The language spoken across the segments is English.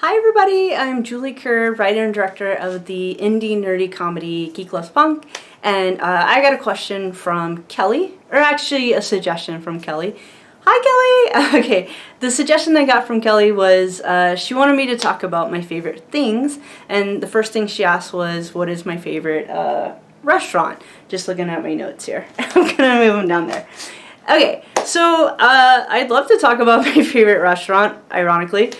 Hi everybody, I'm Julie Kerr, writer and director of the indie nerdy comedy Geek Loves Punk, and I got a question from Kelly, or actually a suggestion from Kelly. Hi Kelly! Okay, the suggestion I got from Kelly was she wanted me to talk about my favorite things, and the first thing she asked was, what is my favorite restaurant? Just looking at my notes here. I'm gonna move them down there. Okay, so I'd love to talk about my favorite restaurant, ironically.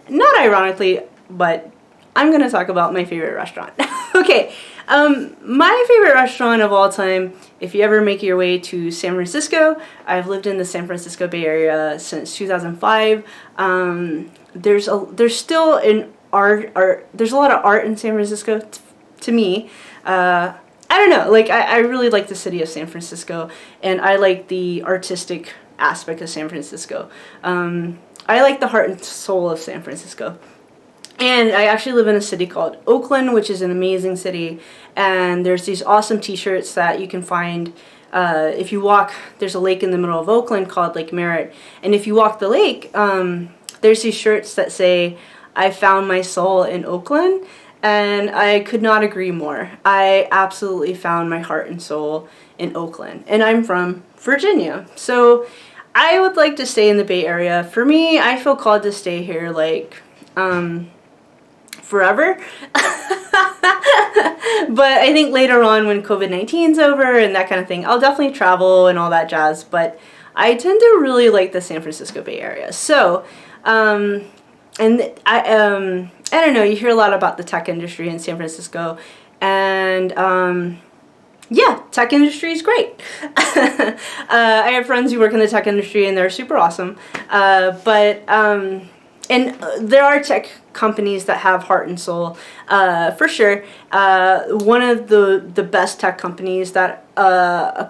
Not ironically, but I'm going to talk about my favorite restaurant. Okay, my favorite restaurant of all time, if you ever make your way to San Francisco, I've lived in the San Francisco Bay Area since 2005. There's still an there's a lot of art in San Francisco to me. I don't know, like I really like the city of San Francisco, and I like the artistic aspect of San Francisco. I like the heart and soul of San Francisco. And I actually live in a city called Oakland, which is an amazing city, and there's these awesome t-shirts that you can find if you walk. There's a lake in the middle of Oakland called Lake Merritt, and if you walk the lake, there's these shirts that say, "I found my soul in Oakland." And I could not agree more. I absolutely found my heart and soul in Oakland. And I'm from Virginia. So I would like to stay in the Bay Area. For me, I feel called to stay here like forever. But I think later on when COVID-19 is over and that kind of thing, I'll definitely travel and all that jazz. But I tend to really like the San Francisco Bay Area. So, I don't know, you hear a lot about the tech industry in San Francisco, and yeah, tech industry is great. I have friends who work in the tech industry and they're super awesome, and there are tech companies that have heart and soul, for sure. One of the best tech companies that a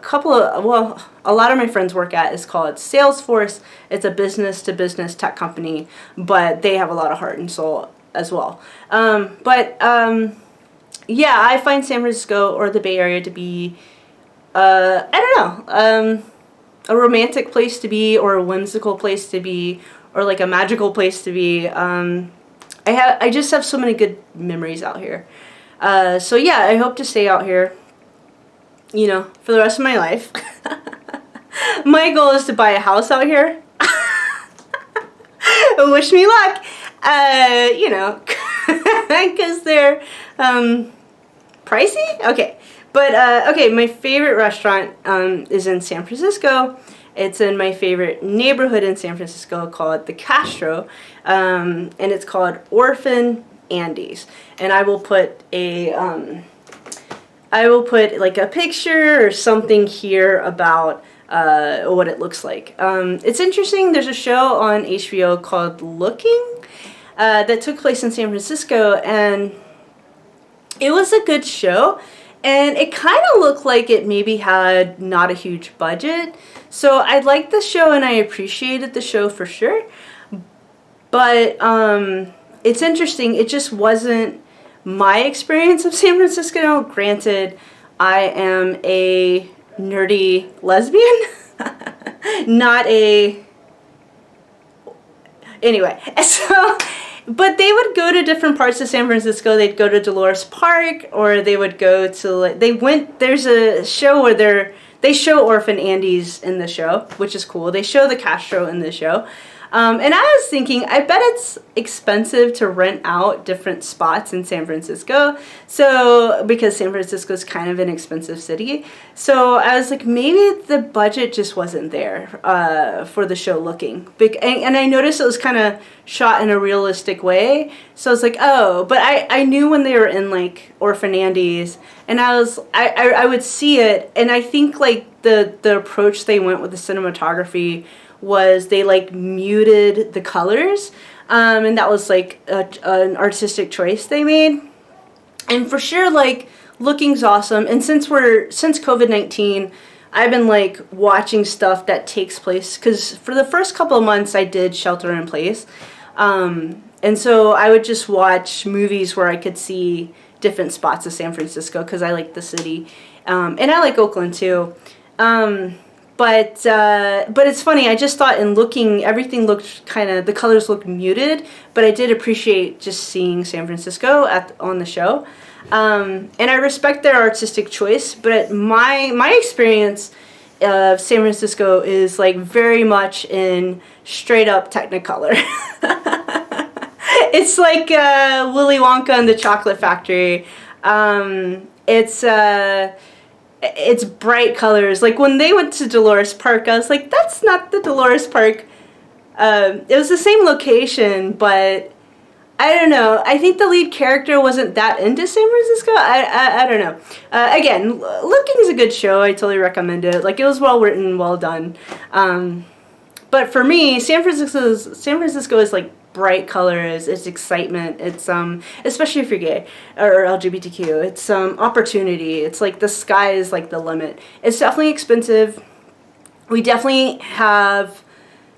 lot of my friends work at is called Salesforce. It's a business-to-business tech company, but they have a lot of heart and soul as well. Yeah, I find San Francisco or the Bay Area to be, I don't know, a romantic place to be, or a whimsical place to be, or like a magical place to be. I just have so many good memories out here. So yeah, I hope to stay out here, you know, for the rest of my life. My goal is to buy a house out here. Wish me luck. You know, because they're pricey. Okay, but okay, my favorite restaurant is in San Francisco. It's in my favorite neighborhood in San Francisco called the Castro, and it's called Orphan Andy's. And I will put like a picture or something here about what it looks like. It's interesting. There's a show on HBO called Looking that took place in San Francisco, and it was a good show, and it kind of looked like it maybe had not a huge budget. So I liked the show and I appreciated the show for sure, but it's interesting. It just wasn't my experience of San Francisco. Granted, I am a nerdy lesbian, not a... Anyway, so... But they would go to different parts of San Francisco. They'd go to Dolores Park, or they would go to, there's a show where they show Orphan Andy's in the show, which is cool. They show the Castro in the show. And I was thinking, I bet it's expensive to rent out different spots in San Francisco. So, because San Francisco is kind of an expensive city. So I was like, maybe the budget just wasn't there for the show Looking. And I noticed it was kind of shot in a realistic way. So I was like, oh, but I knew when they were in like Orphan Andy's, and I would see it, and I think like the approach they went with the cinematography was they like muted the colors, and that was like an artistic choice they made. And for sure, like, Looking's awesome. And since COVID-19, I've been like watching stuff that takes place, because for the first couple of months I did shelter in place, and so I would just watch movies where I could see different spots of San Francisco because I like the city, and I like Oakland too. but it's funny. I just thought in looking, everything looked the colors looked muted, but I did appreciate just seeing San Francisco on the show. And I respect their artistic choice, but my experience of San Francisco is like very much in straight up Technicolor. It's like Willy Wonka and the Chocolate Factory. It's bright colors. Like when they went to Dolores Park, I was like, that's not the Dolores Park. It was the same location, but I don't know. I think the lead character wasn't that into San Francisco. I don't know. Again, Looking is a good show. I totally recommend it. Like, it was well written, well done. But for me, San Francisco is like bright colors. It's excitement. It's especially if you're gay or LGBTQ. It's opportunity. It's like the sky is like the limit. It's definitely expensive. We definitely have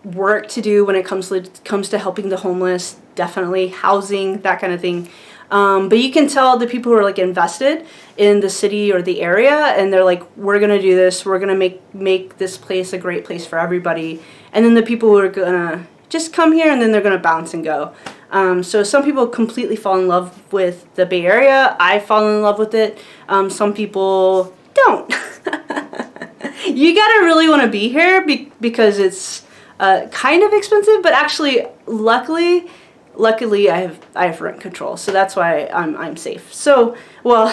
work to do when it comes to helping the homeless. Definitely housing, that kind of thing. But you can tell the people who are like invested in the city or the area, and they're like, we're gonna do this. We're gonna make this place a great place for everybody. And then the people who are gonna just come here and then they're gonna bounce and go. So some people completely fall in love with the Bay Area. I fall in love with it. Some people don't. You gotta really want to be here because it's kind of expensive, but actually, luckily I have rent control, so that's why I'm safe. So well,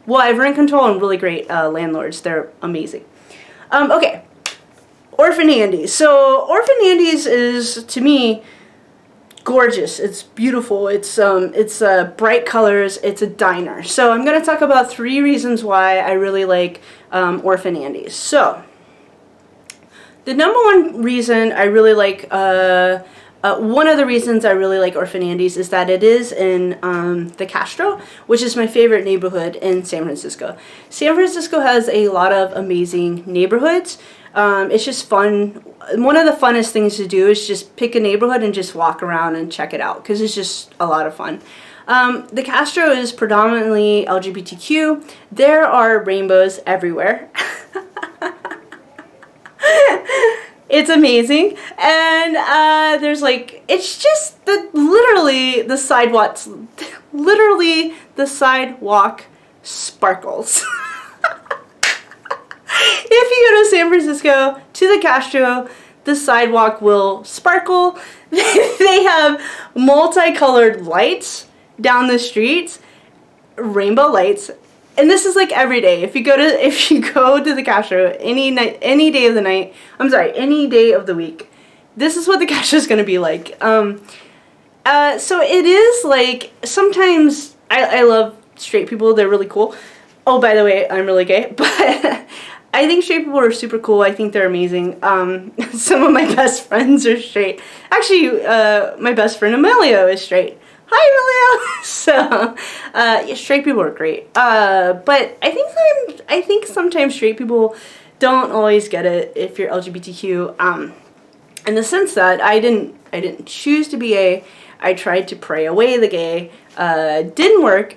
I have rent control and really great landlords. They're amazing. Okay, Orphan Andy. So Orphan Andy's is, to me, gorgeous. It's beautiful. It's bright colors. It's a diner. So I'm gonna talk about 3 reasons why I really like Orphan Andy's. So the number one reason I really like, one of the reasons I really like Orphan Andy's is that it is in the Castro, which is my favorite neighborhood in San Francisco. San Francisco has a lot of amazing neighborhoods. It's just fun. One of the funnest things to do is just pick a neighborhood and just walk around and check it out, because it's just a lot of fun. The Castro is predominantly LGBTQ. There are rainbows everywhere. It's amazing, and there's like, it's just literally the sidewalk sparkles. If you go to San Francisco to the Castro, the sidewalk will sparkle. They have multicolored lights down the streets, rainbow lights. And this is like every day. If you go to the Castro any day of the week, this is what the Castro is going to be like. So it is like, sometimes I love straight people. They're really cool. Oh, by the way, I'm really gay, but I think straight people are super cool. I think they're amazing. Some of my best friends are straight. Actually, my best friend Emilio is straight. Hi, Emilio. So, yeah, straight people are great. But I think sometimes straight people don't always get it if you're LGBTQ. In the sense that I didn't choose to be gay. I tried to pray away the gay. Didn't work.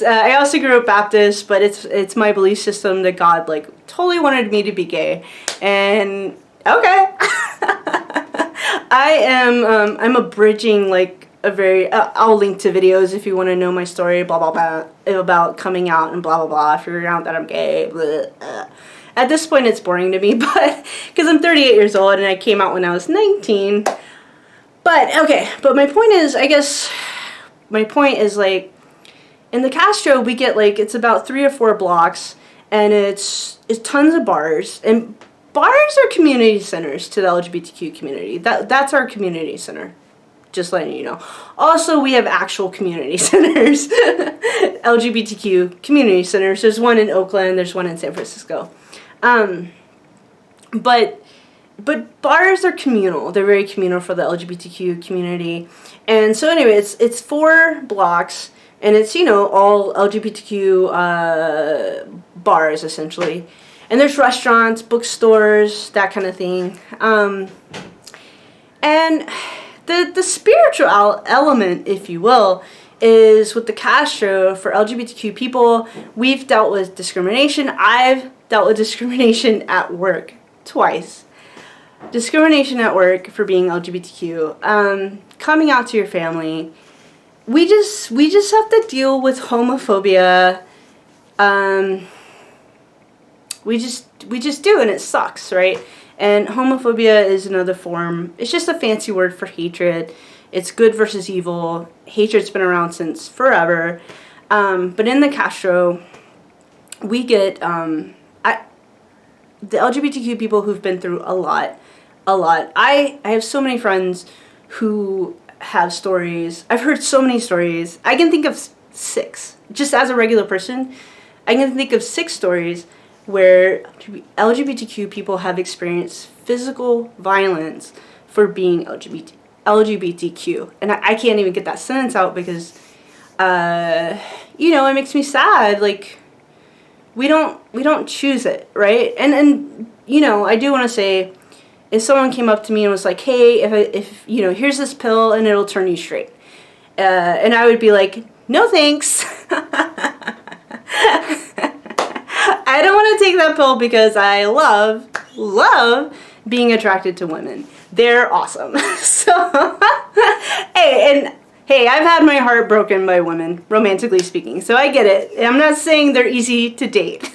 I also grew up Baptist, but it's my belief system that God like totally wanted me to be gay, and okay. I'm a bridging, like, a very, I'll link to videos if you want to know my story, blah, blah, blah, about coming out and blah, blah, blah, figuring out that I'm gay, blah, blah. At this point, it's boring to me, but, because I'm 38 years old, and I came out when I was 19, but, okay, but my point is, like, in the Castro, we get, like, it's about 3 or 4 blocks, and it's tons of bars, and bars are community centers to the LGBTQ community. That's our community center. Just letting you know. Also, we have actual community centers. LGBTQ community centers. There's one in Oakland. There's one in San Francisco. But bars are communal. They're very communal for the LGBTQ community. And so anyway, it's 4 blocks. And it's, all LGBTQ bars, essentially. And there's restaurants, bookstores, that kind of thing. And the spiritual element, if you will, is with the Castro for LGBTQ people, we've dealt with discrimination. I've dealt with discrimination at work twice. Discrimination at work for being LGBTQ. Coming out to your family. We just have to deal with homophobia. We just do, and it sucks, right? And homophobia is another form. It's just a fancy word for hatred. It's good versus evil. Hatred's been around since forever. But in the Castro, we get the LGBTQ people who've been through a lot. I have so many friends who have stories. I've heard so many stories. I can think of 6. Just as a regular person, I can think of 6 stories where LGBTQ people have experienced physical violence for being LGBTQ. And I can't even get that sentence out because, it makes me sad. Like, we don't choose it, right? And I do want to say, if someone came up to me and was like, hey, if here's this pill and it'll turn you straight. And I would be like, no thanks. I don't want to take that pill because I love being attracted to women. They're awesome. So, hey, I've had my heart broken by women, romantically speaking. So I get it. I'm not saying they're easy to date.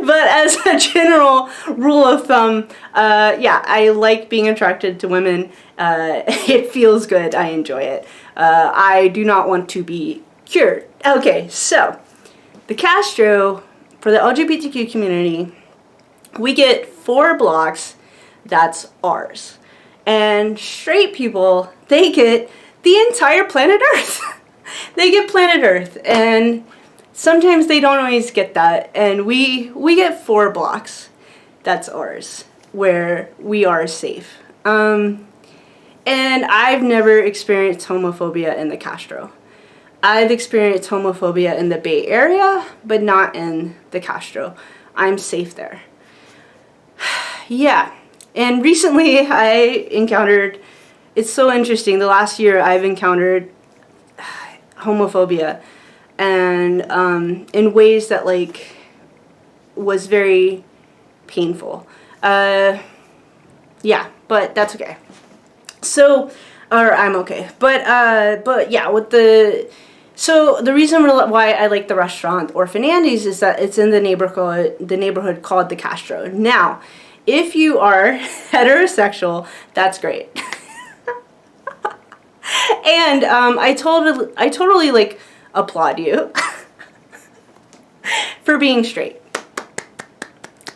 But as a general rule of thumb, I like being attracted to women. It feels good. I enjoy it. I do not want to be cured. Okay, so the Castro, for the LGBTQ community, we get 4 blocks. That's ours. And straight people, they get the entire planet Earth. They get planet Earth. And sometimes they don't always get that, and we get 4 blocks. That's ours, where we are safe. And I've never experienced homophobia in the Castro. I've experienced homophobia in the Bay Area, but not in the Castro. I'm safe there. Yeah, and recently I encountered, it's so interesting, the last year I've encountered homophobia. And in ways that, like, was very painful. Yeah, but that's okay. So, or I'm okay. But yeah, so the reason why I like the restaurant Orphan Andy's is that it's in the neighborhood called the Castro. Now, if you are heterosexual, that's great. And I totally like applaud you for being straight.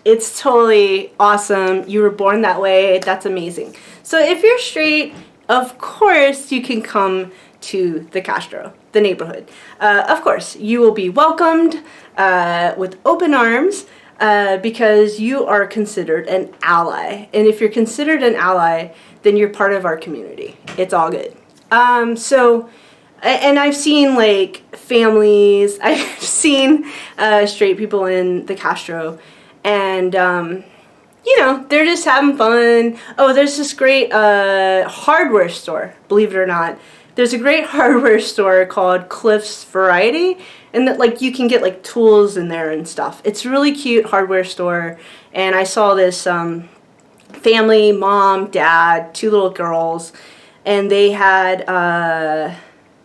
It's totally awesome. You were born that way. That's amazing. So if you're straight, of course you can come to the Castro, the neighborhood. Of course, you will be welcomed with open arms because you are considered an ally. And if you're considered an ally, then you're part of our community. It's all good. And I've seen, like, families, I've seen straight people in the Castro, and, they're just having fun. Oh, there's this great hardware store, believe it or not. There's a great hardware store called Cliff's Variety, and that, like, you can get, like, tools in there and stuff. It's a really cute hardware store, and I saw this family, mom, dad, 2 little girls, and they had, and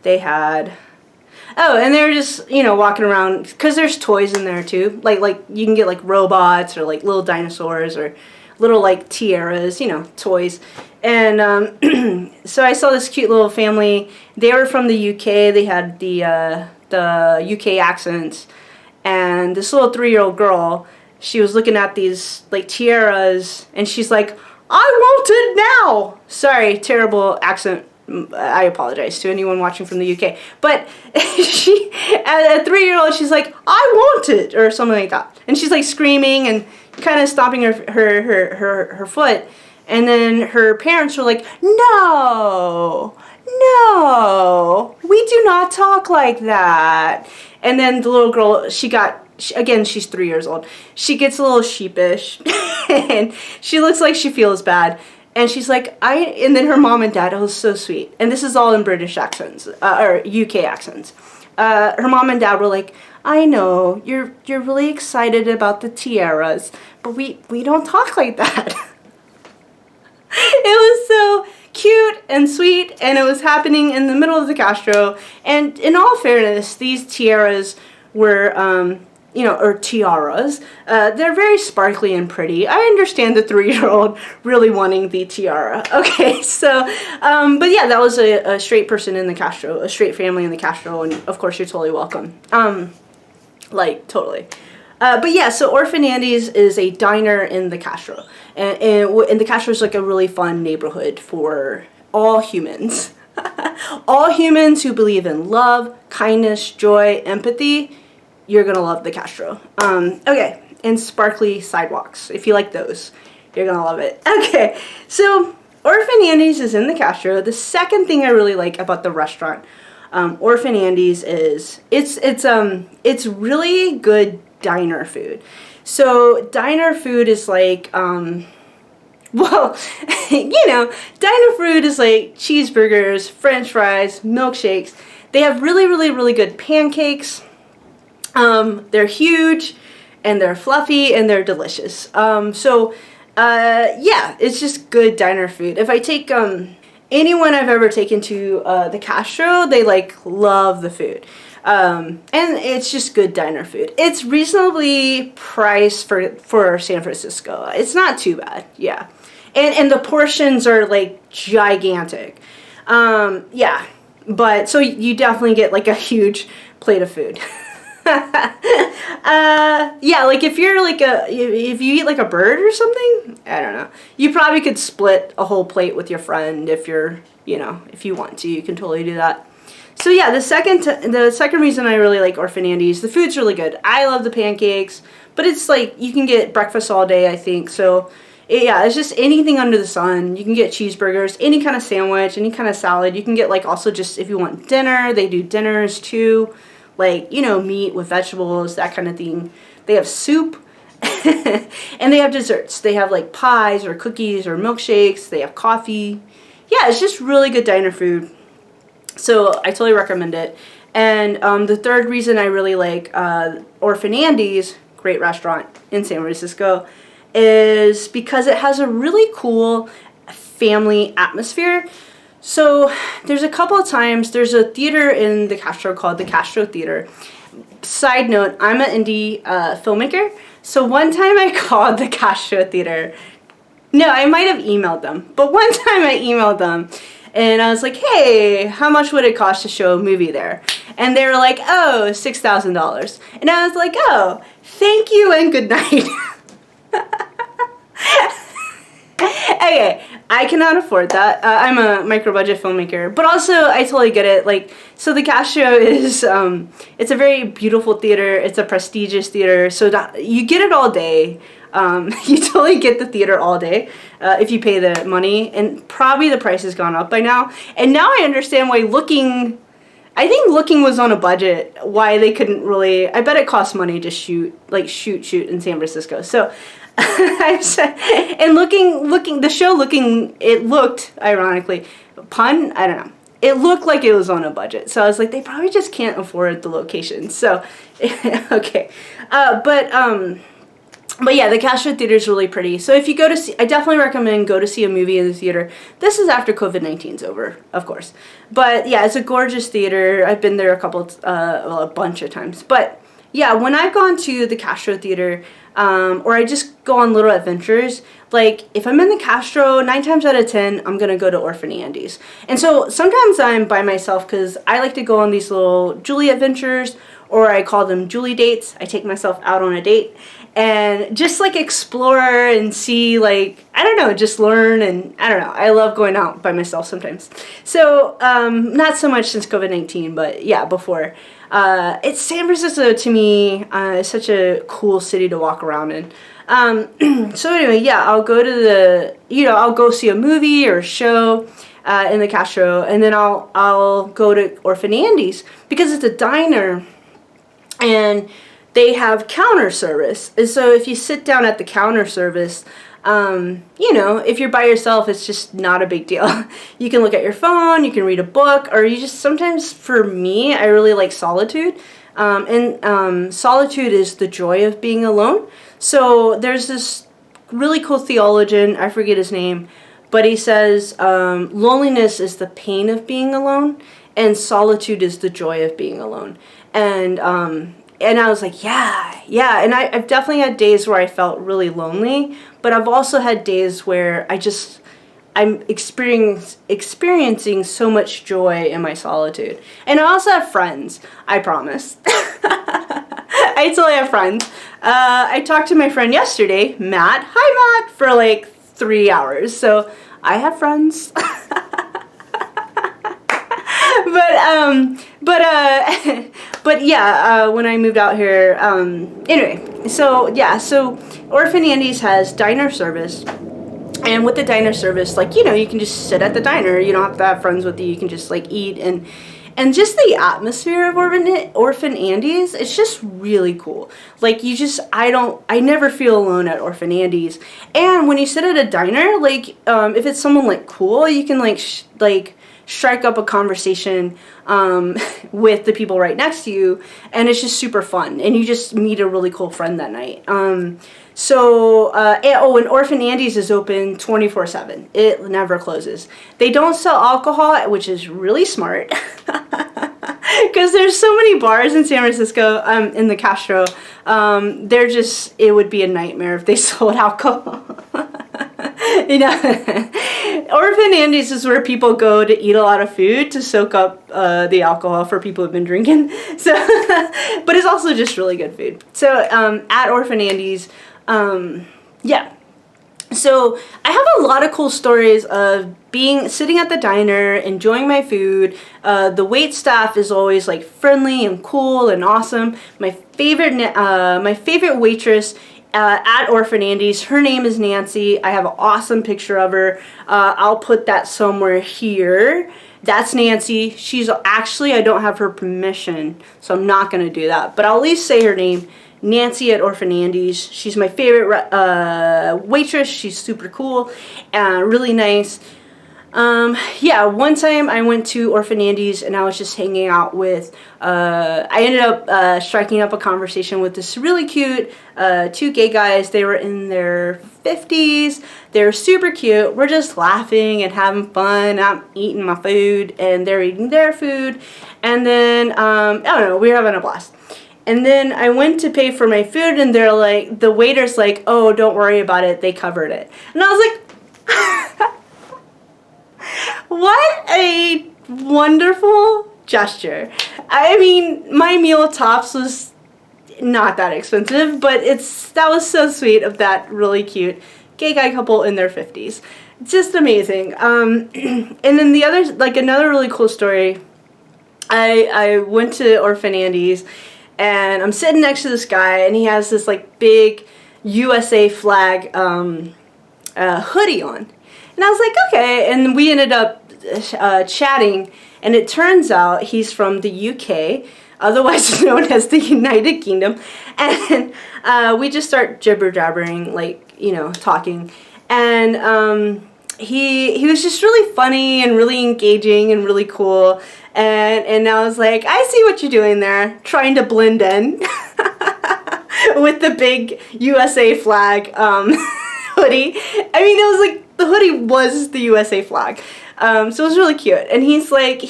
they were just, walking around, because there's toys in there too, like you can get, like, robots, or, like, little dinosaurs, or little, like, tiaras, toys, and, so I saw this cute little family. They were from the UK, they had the UK accents, and this little 3-year-old girl, she was looking at these, like, tiaras, and she's like, I want it now! Sorry, terrible accent. I apologize to anyone watching from the UK. But she, at a 3-year-old, she's like, I want it, or something like that. And she's, like, screaming and kind of stomping her foot. And then her parents were like, no, we do not talk like that. And then the little girl, again, she's 3 years old. She gets a little sheepish, and she looks like she feels bad. And she's like, and then her mom and dad, it was so sweet. And this is all in British accents, or UK accents. Her mom and dad were like, I know, you're really excited about the tiaras, but we don't talk like that. It was so cute and sweet, and it was happening in the middle of the Castro. And in all fairness, these tiaras were, or tiaras, they're very sparkly and pretty. I understand the 3-year-old really wanting the tiara. Okay, so, but yeah, that was a straight person in the Castro, a straight family in the Castro, and of course you're totally welcome. Like, totally. But yeah, so Orphan Andy's is a diner in the Castro. And the Castro is like a really fun neighborhood for all humans. All humans who believe in love, kindness, joy, empathy, you're gonna love the Castro. Okay, and sparkly sidewalks. If you like those, you're gonna love it. Okay, so Orphan Andy's is in the Castro. The second thing I really like about the restaurant, Orphan Andy's, is it's really good diner food. So diner food is like, well, diner food is like cheeseburgers, french fries, milkshakes. They have really, really, really good pancakes. They're huge, and they're fluffy, and they're delicious. Yeah, it's just good diner food. If I take, anyone I've ever taken to, the Castro, they, love the food. And it's just good diner food. It's reasonably priced for San Francisco. It's not too bad, yeah. And the portions are, gigantic. Yeah, but, so you definitely get, a huge plate of food. Yeah, if you're if you eat a bird or something, I don't know. You probably could split a whole plate with your friend if you're, if you want to. You can totally do that. So yeah, the second reason I really like Orphan Andy's, the food's really good. I love the pancakes, but it's you can get breakfast all day, I think. So yeah, it's just anything under the sun. You can get cheeseburgers, any kind of sandwich, any kind of salad. You can get also just if you want dinner, they do dinners too. Meat with vegetables, that kind of thing. They have soup, and they have desserts. They have pies or cookies or milkshakes. They have coffee. Yeah, it's just really good diner food. So I totally recommend it. And the third reason I really like Orphan Andy's, great restaurant in San Francisco, is because it has a really cool family atmosphere. So there's a couple of times, there's a theater in the Castro called the Castro Theater. Side note, I'm an indie filmmaker. So one time I called the Castro Theater. No, I might have emailed them. But one time I emailed them. And I was like, hey, how much would it cost to show a movie there? And they were like, oh, $6,000. And I was like, oh, thank you and good night. Okay, I cannot afford that. I'm a micro-budget filmmaker, but also I totally get it. So the Castro is, it's a very beautiful theater. It's a prestigious theater, so you get it all day. You totally get the theater all day if you pay the money, and probably the price has gone up by now. And now I understand why I think Looking was on a budget, why they couldn't really, I bet it costs money to shoot in San Francisco. So, and the show Looking, it looked, ironically, pun, I don't know. It looked like it was on a budget. So I was like, they probably just can't afford the location. So, okay. But yeah, the Castro Theater is really pretty. So if you go to see, I definitely recommend go to see a movie in the theater. This is after COVID-19's over, of course. But yeah, it's a gorgeous theater. I've been there a bunch of times. But yeah, when I've gone to the Castro Theater, or I just go on little adventures, if I'm in the Castro, 9 times out of 10, I'm going to go to Orphan Andy's. And so sometimes I'm by myself because I like to go on these little Julie adventures, or I call them Julie dates. I take myself out on a date and just explore and see, I don't know, just learn, and I don't know. I love going out by myself sometimes. So, not so much since COVID-19, but yeah, before. It's San Francisco to me, is such a cool city to walk around in. So anyway, yeah, I'll go to I'll go see a movie or a show in the Castro, and then I'll go to Orphan Andy's because it's a diner, and they have counter service. And so if you sit down at the counter service, you know, if you're by yourself, it's just not a big deal. You can look at your phone, you can read a book, or you just, sometimes for me, I really like solitude. Solitude is the joy of being alone. So there's this really cool theologian, I forget his name, but he says loneliness is the pain of being alone, and solitude is the joy of being alone. And I was like, yeah. And I've definitely had days where I felt really lonely, but I've also had days where I'm experiencing so much joy in my solitude. And I also have friends, I promise. I totally have friends. I talked to my friend yesterday, Matt. Hi, Matt, for like 3 hours. So I have friends. But yeah, when I moved out here, anyway, so yeah, so Orphan Andy's has diner service, and with the diner service, like, you know, you can just sit at the diner, you don't have to have friends with you, you can just like eat, and just the atmosphere of Orphan Andy's, it's just really cool. Like, I never feel alone at Orphan Andy's, and when you sit at a diner, like, if it's someone like cool, you can like strike up a conversation with the people right next to you, and it's just super fun, and you just meet a really cool friend that night. And Orphan Andy's is open 24/7. It never closes. They don't sell alcohol, which is really smart, because there's so many bars in San Francisco, in the Castro. It would be a nightmare if they sold alcohol. You know, Orphan Andy's is where people go to eat a lot of food to soak up the alcohol for people who've been drinking. So, but it's also just really good food. So at Orphan Andy's, yeah. So I have a lot of cool stories of sitting at the diner, enjoying my food. The wait staff is always like friendly and cool and awesome. My favorite waitress at Orphan Andy's, her name is Nancy. I have an awesome picture of her. I'll put that somewhere here. That's Nancy. I don't have her permission, so I'm not going to do that. But I'll at least say her name, Nancy at Orphan Andy's. She's my favorite waitress. She's super cool, really nice. Yeah, one time I went to Orphan Andy's and I was just hanging out with, I ended up striking up a conversation with this really cute 2 gay guys. They were in their 50s. They were super cute. We're just laughing and having fun. I'm eating my food and they're eating their food. And then, I don't know, we were having a blast. And then I went to pay for my food and they're like, the waiter's like, oh, don't worry about it. They covered it. And I was like, what a wonderful gesture. I mean, my meal tops was not that expensive, but that was so sweet of that really cute gay guy couple in their 50s. Just amazing. And then another really cool story, I went to Orphan Andy's and I'm sitting next to this guy and he has this like big USA flag hoodie on. And I was like, okay, and we ended up chatting, and it turns out he's from the UK, otherwise known as the United Kingdom, and we just start jibber-jabbering, like, you know, talking, and he was just really funny and really engaging and really cool, and I was like, I see what you're doing there, trying to blend in with the big USA flag hoodie. I mean, it was like, the hoodie was the USA flag. So it was really cute. And he's like,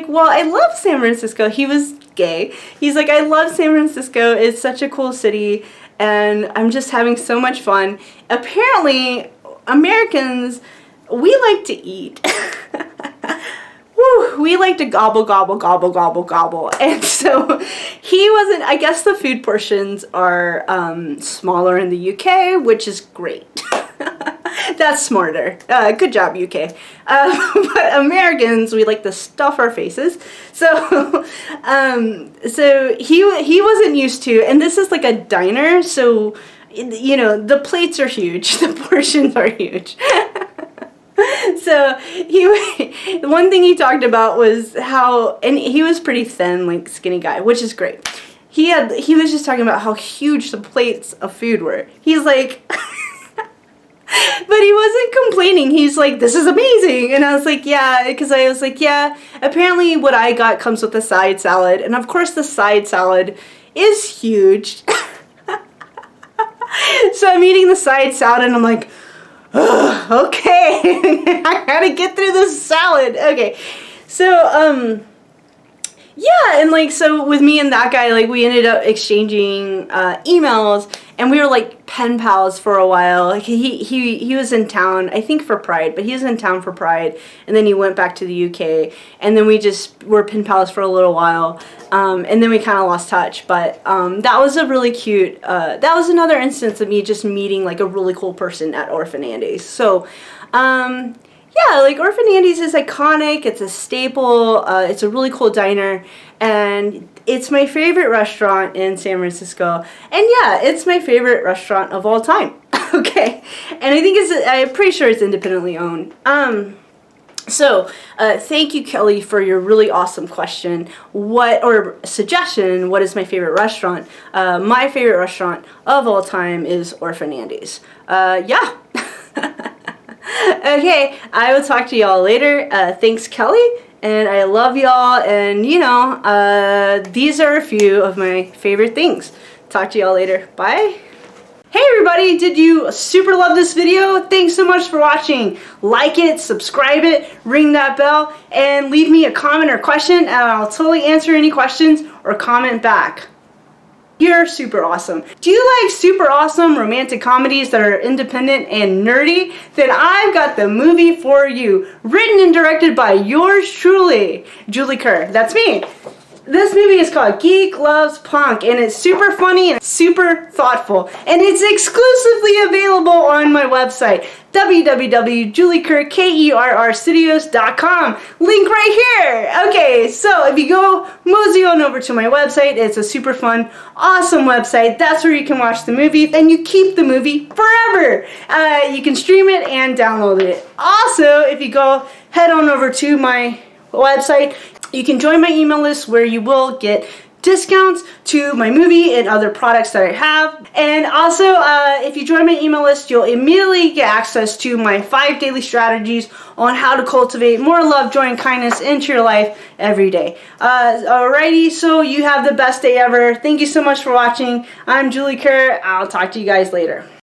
well, I love San Francisco. He was gay. He's like, I love San Francisco. It's such a cool city. And I'm just having so much fun. Apparently, Americans, we like to eat. Woo, we like to gobble, gobble, gobble, gobble, gobble. And so he wasn't, I guess the food portions are smaller in the UK, which is great. That's smarter. Good job, UK. But Americans, we like to stuff our faces. So, so he wasn't used to, and this is like a diner, so, you know, the plates are huge, the portions are huge. So one thing he talked about was how, and he was pretty thin, like skinny guy, which is great. He was just talking about how huge the plates of food were. He's like, But he wasn't complaining. He's like, this is amazing. And I was like, yeah, because I was like, yeah, apparently what I got comes with a side salad. And of course the side salad is huge. So I'm eating the side salad and I'm like, oh, okay, I gotta get through this salad. Okay, so, yeah, and like, so with me and that guy, like, we ended up exchanging emails, and we were like pen pals for a while. Like, he was in town, I think for Pride, but he was in town for Pride, and then he went back to the UK, and then we just were pen pals for a little while, and then we kind of lost touch. But that was a really cute, that was another instance of me just meeting like a really cool person at Orphan Andy's. So, yeah, like Orphan Andy's is iconic, it's a staple, it's a really cool diner, and it's my favorite restaurant in San Francisco, and yeah, it's my favorite restaurant of all time. Okay, and I think I'm pretty sure it's independently owned. So, thank you, Kelly, for your really awesome question, or suggestion, what is my favorite restaurant? My favorite restaurant of all time is Orphan Andy's. Yeah. Okay, I will talk to y'all later. Thanks, Kelly, and I love y'all, and you know, these are a few of my favorite things. Talk to y'all later. Bye. Hey everybody, did you super love this video? Thanks so much for watching. Like it, subscribe it, ring that bell, and leave me a comment or question, and I'll totally answer any questions or comment back. You're super awesome. Do you like super awesome romantic comedies that are independent and nerdy? Then I've got the movie for you. Written and directed by yours truly, Julie Kerr. That's me. This movie is called Geek Loves Punk, and it's super funny and super thoughtful, and it's exclusively available on my website, www.juliekerrstudios.com. Link right here. Okay, so if you go mosey on over to my website, it's a super fun, awesome website. That's where you can watch the movie, and you keep the movie forever. You can stream it and download it. Also, if you go head on over to my website, you can join my email list where you will get discounts to my movie and other products that I have. And also, if you join my email list, you'll immediately get access to my 5 daily strategies on how to cultivate more love, joy, and kindness into your life every day. Alrighty, so you have the best day ever. Thank you so much for watching. I'm Julie Kerr. I'll talk to you guys later.